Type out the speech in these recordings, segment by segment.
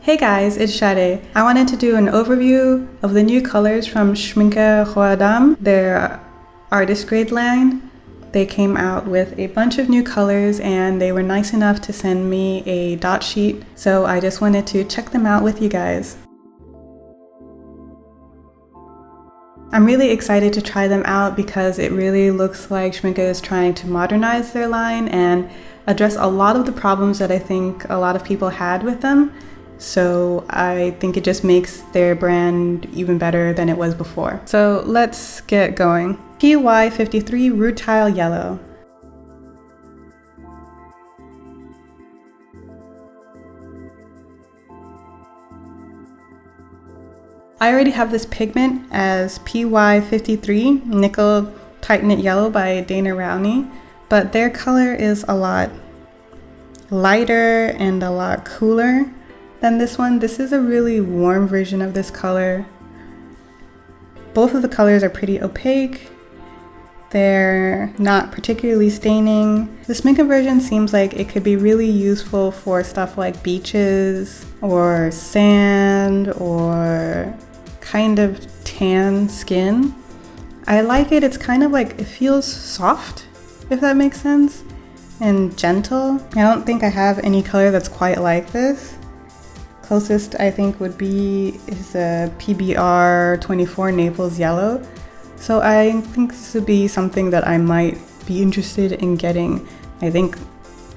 Hey guys, it's Sadie. I wanted to do an overview of the new colors from Schmincke, their artist grade line. They came out with a bunch of new colors and they were nice enough to send me a dot sheet, so I just wanted to check them out with you guys. I'm really excited to try them out because it really looks like Schmincke is trying to modernize their line and address a lot of the problems that I think a lot of people had with them. So I think it just makes their brand even better than it was before. So let's get going. Y53 Rutile Yellow. I already have this pigment as PY53 Nickel Titanate Yellow by Dana Rowney, but their color is a lot lighter and a lot cooler than this one. This is a really warm version of this color. Both of the colors are pretty opaque. They're not particularly staining. The Schmincke version seems like it could be really useful for stuff like beaches or sand or kind of tan skin. I like it. It's kind of like, it feels soft, if that makes sense, and gentle. I don't think I have any color that's quite like this. Closest I think would be is a PBR 24 Naples Yellow. So I think this would be something that I might be interested in getting. I think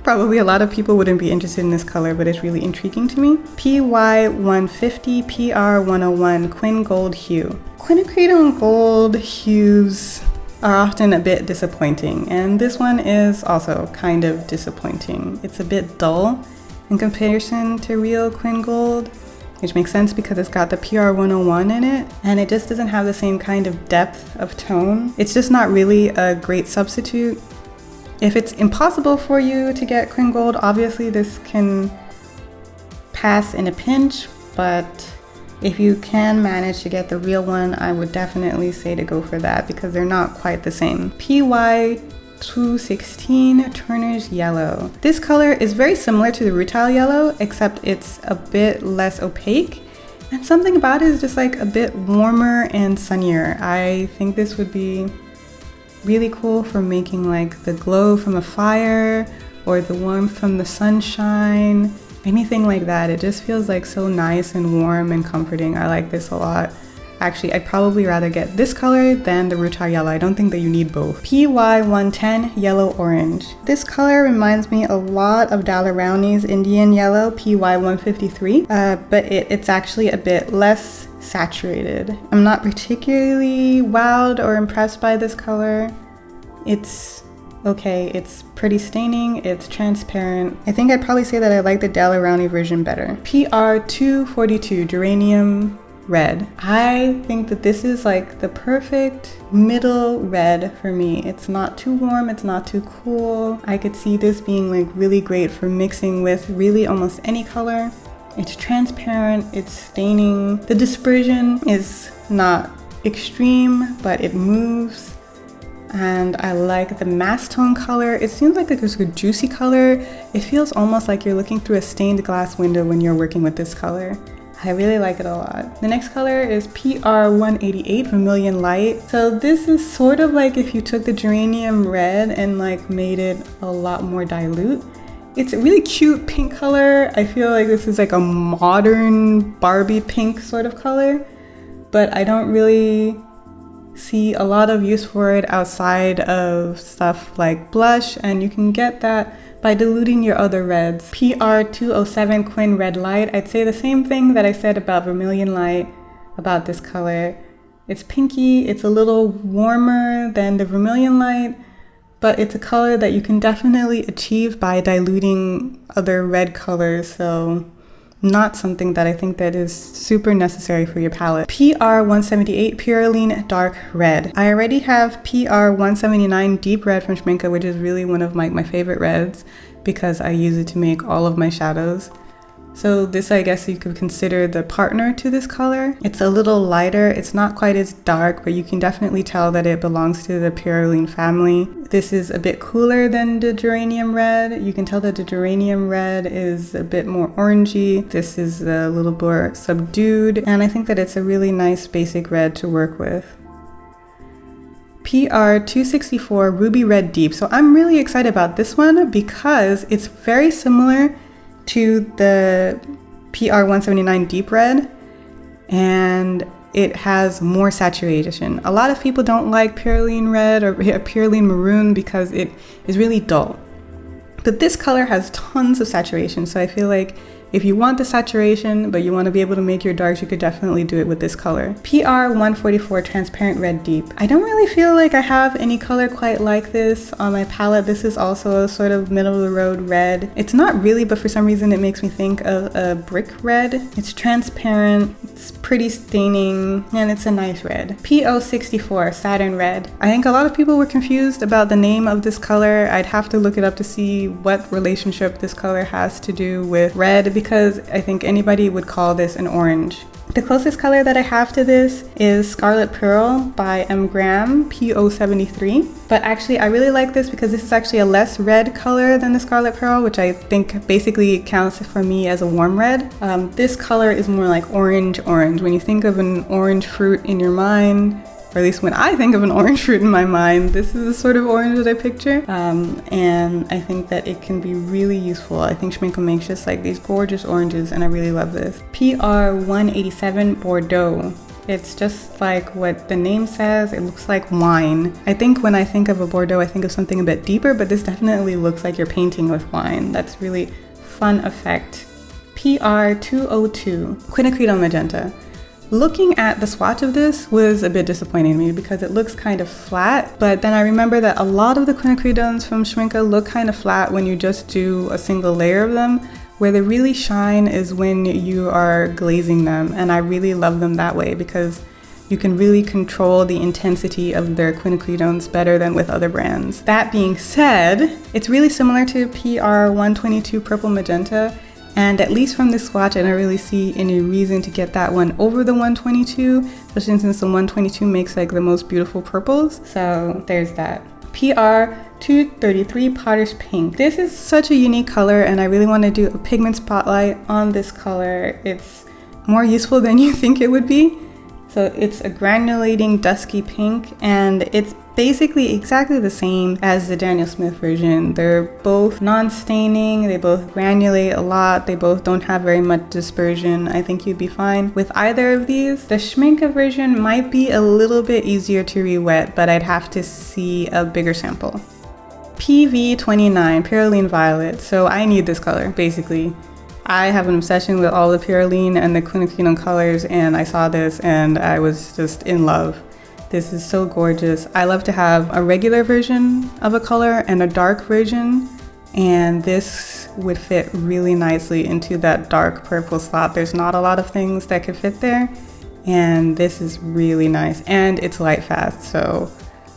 probably a lot of people wouldn't be interested in this color, but it's really intriguing to me. PY150 PR101 Quin Gold Hue. Quinacridone gold hues are often a bit disappointing, and this one is also kind of disappointing. It's a bit dull in comparison to real Quin Gold, which makes sense because it's got the PR101 in it, and it just doesn't have the same kind of depth of tone. It's just not really a great substitute. If it's impossible for you to get Quin Gold, obviously this can pass in a pinch, but if you can manage to get the real one, I would definitely say to go for that because they're not quite the same. PY216 Turner's Yellow. This color is very similar to the Rutile Yellow, except it's a bit less opaque, and something about it is just like a bit warmer and sunnier. I think this would be really cool for making like the glow from a fire or the warmth from the sunshine, anything like that. It just feels like so nice and warm and comforting. I like this a lot. Actually, I'd probably rather get this color than the Rutile Yellow. I don't think that you need both. PY110 Yellow Orange. This color reminds me a lot of Dana Rowney's Indian Yellow, PY153, but it's actually a bit less saturated. I'm not particularly wowed or impressed by this color. It's okay, it's pretty staining, it's transparent. I think I'd probably say that I like the Dana Rowney version better. PR242 Geranium Red. I think that this is like the perfect middle red for me. It's not too warm, it's not too cool. I could see this being like really great for mixing with really almost any color. It's transparent, it's staining. The dispersion is not extreme, but it moves. And I like the mass tone color. It seems like it's a juicy color. It feels almost like you're looking through a stained glass window when you're working with this color. I really like it a lot. The next color is PR188 Vermilion Light. So this is sort of like if you took the geranium red and like made it a lot more dilute. It's a really cute pink color. I feel like this is like a modern Barbie pink sort of color, but I don't really see a lot of use for it outside of stuff like blush, and you can get that by diluting your other reds. PR207 Quin Red Light. I'd say the same thing that I said about Vermilion Light about this color. It's pinky, it's a little warmer than the Vermilion Light, but it's a color that you can definitely achieve by diluting other red colors, so not something that I think that is super necessary for your palette. PR178 Perylene Dark Red. I already have PR179 Deep Red from Schmincke, which is really one of my favorite reds because I use it to make all of my shadows. So this, I guess you could consider the partner to this color. It's a little lighter. It's not quite as dark, but you can definitely tell that it belongs to the Perylene family. This is a bit cooler than the Geranium Red. You can tell that the Geranium Red is a bit more orangey. This is a little more subdued, and I think that it's a really nice basic red to work with. PR264 Ruby Red Deep. So I'm really excited about this one because it's very similar to the PR179 Deep Red, and it has more saturation. A lot of people don't like Perylene Red or Perylene Maroon because it is really dull. But this color has tons of saturation, so I feel like if you want the saturation, but you want to be able to make your darks, you could definitely do it with this color. PR144 Transparent Red Deep. I don't really feel like I have any color quite like this on my palette. This is also a sort of middle of the road red. It's not really, but for some reason it makes me think of a brick red. It's transparent, it's pretty staining, and it's a nice red. PO64 Saturn Red. I think a lot of people were confused about the name of this color. I'd have to look it up to see what relationship this color has to do with red, because I think anybody would call this an orange. The closest color that I have to this is Scarlet Pearl by M. Graham, PO73. But actually I really like this because this is actually a less red color than the Scarlet Pearl, which I think basically counts for me as a warm red. This color is more like orange. When you think of an orange fruit in your mind, or at least when I think of an orange fruit in my mind, this is the sort of orange that I picture. And I think that it can be really useful. I think Schmincke makes just like these gorgeous oranges, and I really love this. PR187 Bordeaux. It's just like what the name says, it looks like wine. I think when I think of a Bordeaux, I think of something a bit deeper, but this definitely looks like you're painting with wine. That's really fun effect. PR202 Quinacridone Magenta. Looking at the swatch of this was a bit disappointing to me because it looks kind of flat, but then I remember that a lot of the quinacridones from Schmincke look kind of flat when you just do a single layer of them. Where they really shine is when you are glazing them, and I really love them that way because you can really control the intensity of their quinacridones better than with other brands. That being said, it's really similar to PR122 Purple Magenta, and at least from this swatch, I don't really see any reason to get that one over the 122, especially since the 122 makes like the most beautiful purples. So there's that. PR233 Potter's Pink. This is such a unique color, and I really want to do a pigment spotlight on this color. It's more useful than you think it would be. So it's a granulating dusky pink, and it's basically exactly the same as the Daniel Smith version. They're both non-staining, they both granulate a lot, they both don't have very much dispersion. I think you'd be fine with either of these. The Schmincke version might be a little bit easier to re-wet, but I'd have to see a bigger sample. V29 Perylene Violet. So I need this color, basically. I have an obsession with all the Perylene and the quinacridone colors, and I saw this and I was just in love. This is so gorgeous. I love to have a regular version of a color and a dark version, and this would fit really nicely into that dark purple slot. There's not a lot of things that could fit there, and this is really nice, and it's light fast, so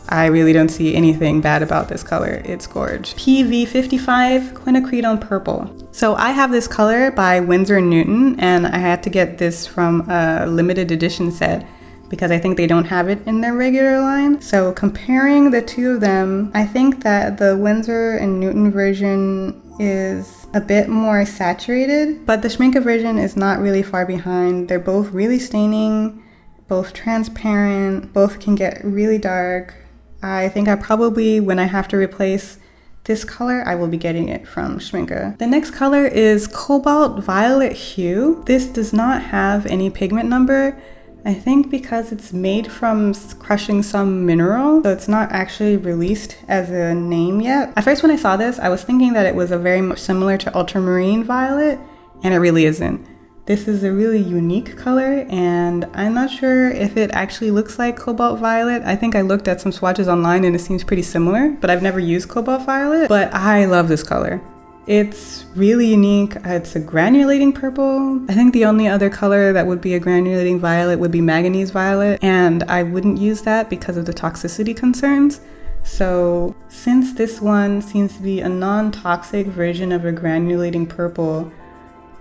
I really don't see anything bad about this color. It's Gorge. PV55 Quinacridone Purple. So I have this color by Winsor & Newton, and I had to get this from a limited edition set because I think they don't have it in their regular line. So comparing the two of them, I think that the Winsor & Newton version is a bit more saturated, but the Schmincke version is not really far behind. They're both really staining, both transparent, both can get really dark. I think I probably, when I have to replace this color, I will be getting it from Schmincke. The next color is Cobalt Violet Hue. This does not have any pigment number, I think because it's made from crushing some mineral, so it's not actually released as a name yet. At first when I saw this, I was thinking that it was a very much similar to Ultramarine Violet, and it really isn't. This is a really unique color, and I'm not sure if it actually looks like Cobalt Violet. I think I looked at some swatches online and it seems pretty similar, but I've never used Cobalt Violet. But I love this color. It's really unique. It's a granulating purple. I think the only other color that would be a granulating violet would be Mahogany's Violet, and I wouldn't use that because of the toxicity concerns. So since this one seems to be a non-toxic version of a granulating purple,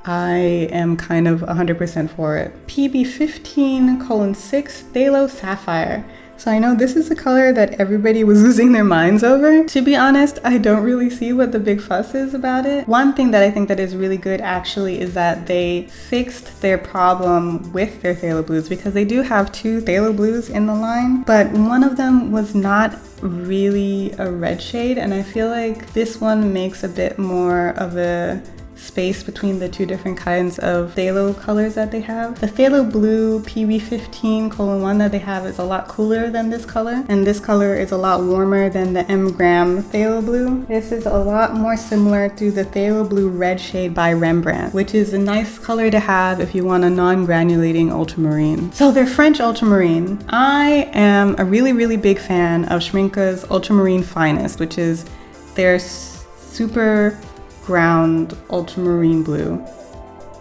I am kind of 100% for it. PB15:6 Halo Sapphire. So I know this is a color that everybody was losing their minds over. To be honest, I don't really see what the big fuss is about it. One thing that I think that is really good actually is that they fixed their problem with their phthalo blues, because they do have 2 phthalo blues in the line, but one of them was not really a red shade, and I feel like this one makes a bit more of a space between the 2 different kinds of phthalo colors that they have. The Phthalo Blue PB15:1 that they have is a lot cooler than this color, and this color is a lot warmer than the M Gram Phthalo Blue. This is a lot more similar to the Phthalo Blue Red shade by Rembrandt, which is a nice color to have if you want a non-granulating ultramarine. So they're French ultramarine. I am a really big fan of Schmincke's Ultramarine Finest, which is their super ground ultramarine blue.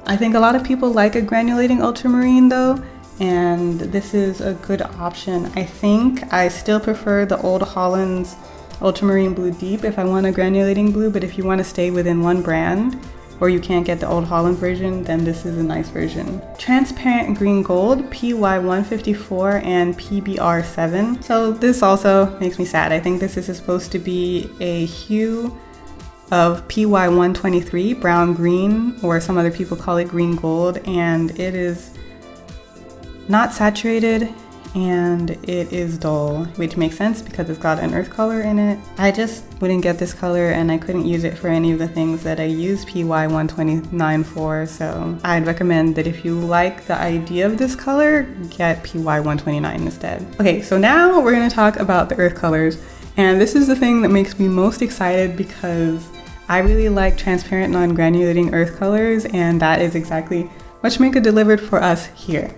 I think a lot of people like a granulating ultramarine though, and this is a good option. I think I still prefer the Old Holland's Ultramarine Blue Deep if I want a granulating blue, but if you want to stay within one brand or you can't get the Old Holland version, then this is a nice version. Transparent Green Gold, PY154 and PBR7. So this also makes me sad. I think this is supposed to be a hue of PY123, brown green, or some other people call it green gold, and it is not saturated and it is dull, which makes sense because it's got an earth color in it. I just wouldn't get this color, and I couldn't use it for any of the things that I use PY129 for, so I'd recommend that if you like the idea of this color, get PY129 instead. Okay, so now we're going to talk about the earth colors, and this is the thing that makes me most excited because I really like transparent non-granulating earth colors, and that is exactly what Schmincke delivered for us here.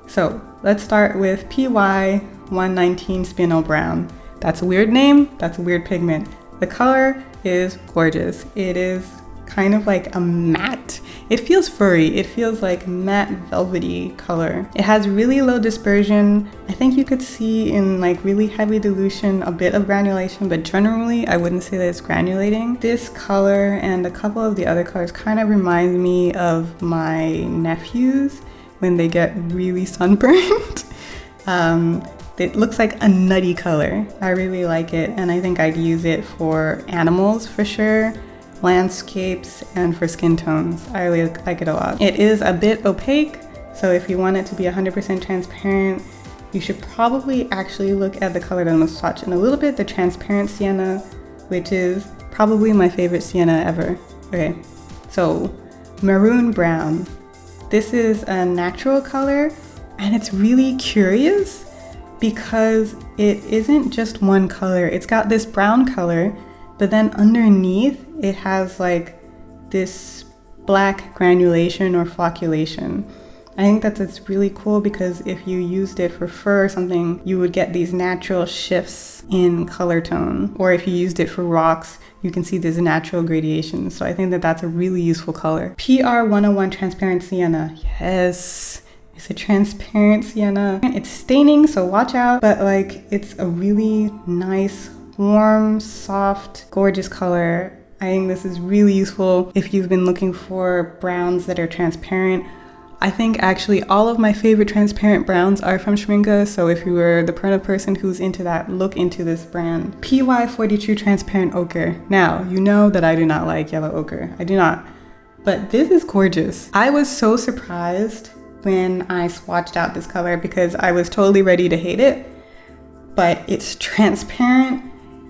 So let's start with PY119 Spindle Brown. That's a weird name, that's a weird pigment. The color is gorgeous. It is kind of like a matte. It feels furry. It feels like matte velvety color. It has really low dispersion. I think you could see in like really heavy dilution a bit of granulation, but generally I wouldn't say that it's granulating. This color and a couple of the other colors kind of remind me of my nephews when they get really sunburned. It looks like a nutty color. I really like it, and I think I'd use it for animals for sure, landscapes, and for skin tones. I really like it a lot. It is a bit opaque, so if you want it to be 100% transparent, you should probably actually look at the color that I'm going to swatch in a little bit, the Transparent Sienna, which is probably my favorite sienna ever. Okay, so Maroon Brown. This is a natural color, and it's really curious because it isn't just one color. It's got this brown color, but then underneath it has like this black granulation or flocculation. I think that's really cool because if you used it for fur or something, you would get these natural shifts in color tone. Or if you used it for rocks, you can see there's a natural gradation. So I think that's a really useful color. PR101 Transparent Sienna. Yes, it's a transparent sienna. It's staining, so watch out, but like it's a really nice, warm, soft, gorgeous color. I think this is really useful if you've been looking for browns that are transparent. I think actually all of my favorite transparent browns are from Schmincke, so if you were the kind of person who's into that, look into this brand. PY42 Transparent Ochre. Now, you know that I do not like yellow ochre. I do not. But this is gorgeous. I was so surprised when I swatched out this color because I was totally ready to hate it. But it's transparent,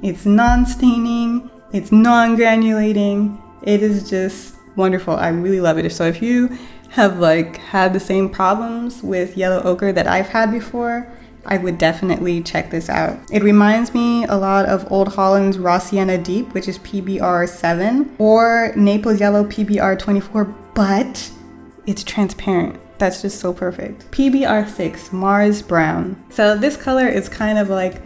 it's non-staining, it's non-granulating. It is just wonderful. I really love it. So if you have like had the same problems with yellow ochre that I've had before, I would definitely check this out. It reminds me a lot of Old Holland's Raw Sienna Deep, which is PBR7, or Naples Yellow PBR24, but it's transparent. That's just so perfect. PBR6 Mars Brown. So this color is kind of like,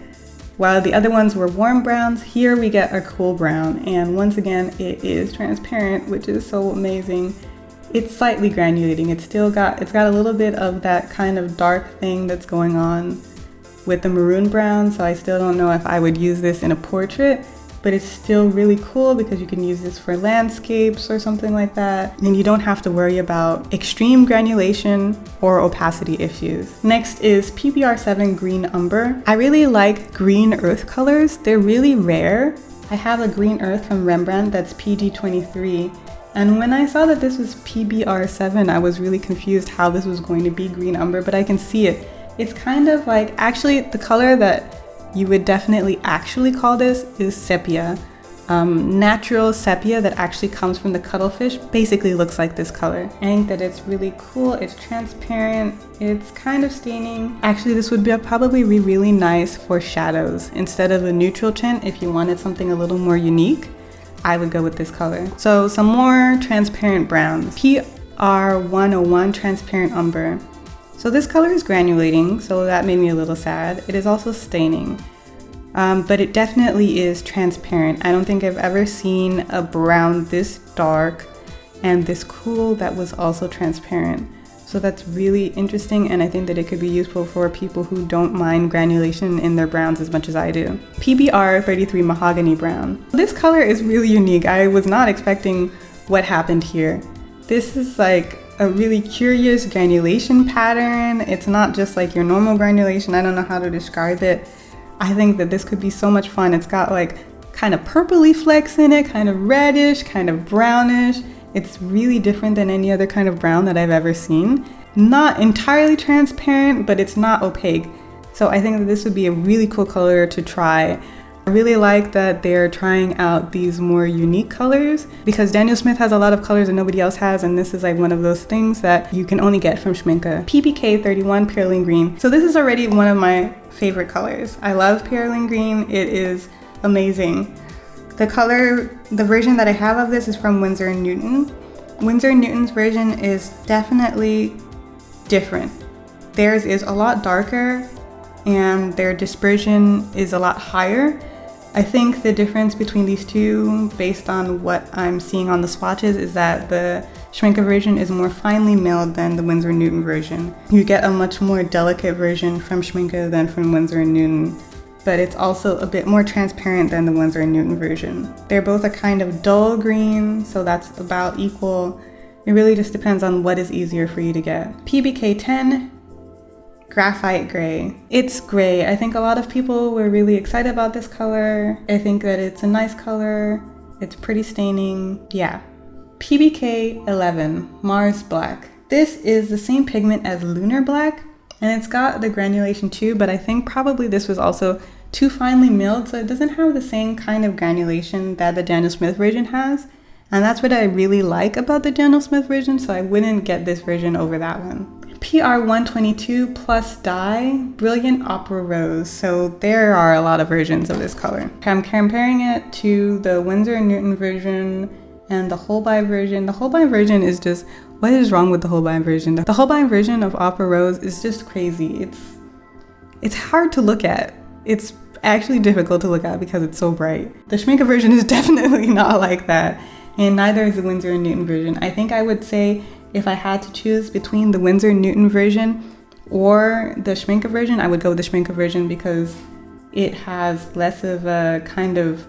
while the other ones were warm browns, here we get a cool brown, and once again it is transparent, which is so amazing. It's slightly granulating. It's got a little bit of that kind of dark thing that's going on with the maroon brown, so I still don't know if I would use this in a portrait, but it's still really cool because you can use this for landscapes or something like that, and you don't have to worry about extreme granulation or opacity issues. Next is PBR7 Green Umber. I really like green earth colors. They're really rare. I have a green earth from Rembrandt that's PG23, and when I saw that this was PBR7, I was really confused how this was going to be green umber, but I can see it. It's kind of like, actually the color that you would definitely actually call this is sepia. Natural sepia that actually comes from the cuttlefish basically looks like this color. I think that it's really cool. It's transparent. It's kind of staining. Actually, this would probably be really nice for shadows. Instead of a neutral tint, if you wanted something a little more unique, I would go with this color. So some more transparent browns. PR101 Transparent Umber. So this color is granulating, so that made me a little sad. It is also staining. But it definitely is transparent. I don't think I've ever seen a brown this dark and this cool that was also transparent. So that's really interesting, and I think that it could be useful for people who don't mind granulation in their browns as much as I do. PBR33 Mahogany Brown. This color is really unique. I was not expecting what happened here. This is like a really curious granulation pattern. It's not just like your normal granulation. I don't know how to describe it. I think that this could be so much fun. It's got like kind of purpley flecks in it, kind of reddish, kind of brownish. It's really different than any other kind of brown that I've ever seen. Not entirely transparent, but it's not opaque. So I think that this would be a really cool color to try. I really like that they're trying out these more unique colors because Daniel Smith has a lot of colors that nobody else has, and this is like one of those things that you can only get from Schmincke. PBK31 Perylene Green. So this is already one of my favorite colors. I love Perylene Green. It is amazing. The version that I have of this is from Winsor & Newton. Winsor & Newton's version is definitely different. Theirs is a lot darker and their dispersion is a lot higher. I think the difference between these two, based on what I'm seeing on the swatches, is that the Schmincke version is more finely milled than the Winsor & Newton version. You get a much more delicate version from Schmincke than from Winsor & Newton, but it's also a bit more transparent than the Winsor & Newton version. They're both a kind of dull green, so that's about equal. It really just depends on what is easier for you to get. PBK10 Graphite Gray. It's gray. I think a lot of people were really excited about this color. I think that it's a nice color. It's pretty staining. Yeah. PBK 11 Mars Black. This is the same pigment as Lunar Black, and it's got the granulation too, but I think probably this was also too finely milled, so it doesn't have the same kind of granulation that the Daniel Smith version has. And that's what I really like about the Daniel Smith version, so I wouldn't get this version over that one. PR122 Plus Dye Brilliant Opera Rose. So there are a lot of versions of this color. I'm comparing it to the Winsor & Newton version and the Holbein version. The Holbein version is just, what is wrong with the Holbein version? The Holbein version of Opera Rose is just crazy. It's hard to look at. It's actually difficult to look at because it's so bright. The Schmincke version is definitely not like that, and neither is the Winsor & Newton version. I think I would say if I had to choose between the Winsor & Newton version or the Schmincke version, I would go with the Schmincke version because it has less of a kind of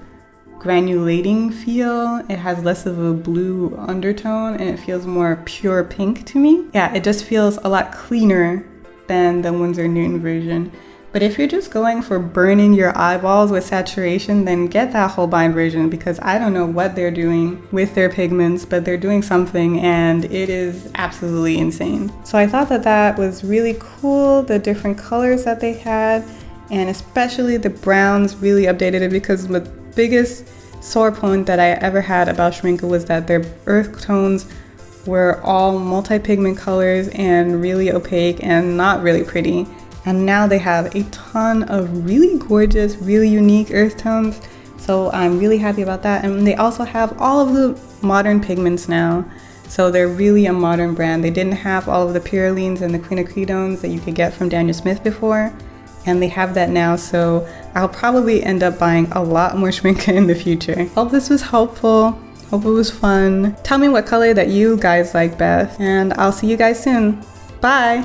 granulating feel. It has less of a blue undertone and it feels more pure pink to me. Yeah, it just feels a lot cleaner than the Winsor & Newton version. But if you're just going for burning your eyeballs with saturation, then get that Holbein version because I don't know what they're doing with their pigments, but they're doing something and it is absolutely insane. So I thought that that was really cool, the different colors that they had, and especially the browns really updated it because the biggest sore point that I ever had about Schmincke was that their earth tones were all multi-pigment colors and really opaque and not really pretty. And now they have a ton of really gorgeous, really unique earth tones. So I'm really happy about that. And they also have all of the modern pigments now. So they're really a modern brand. They didn't have all of the Perylenes and the Quinacridones that you could get from Daniel Smith before. And they have that now. So I'll probably end up buying a lot more Schmincke in the future. Hope this was helpful. Hope it was fun. Tell me what color that you guys like best. And I'll see you guys soon. Bye.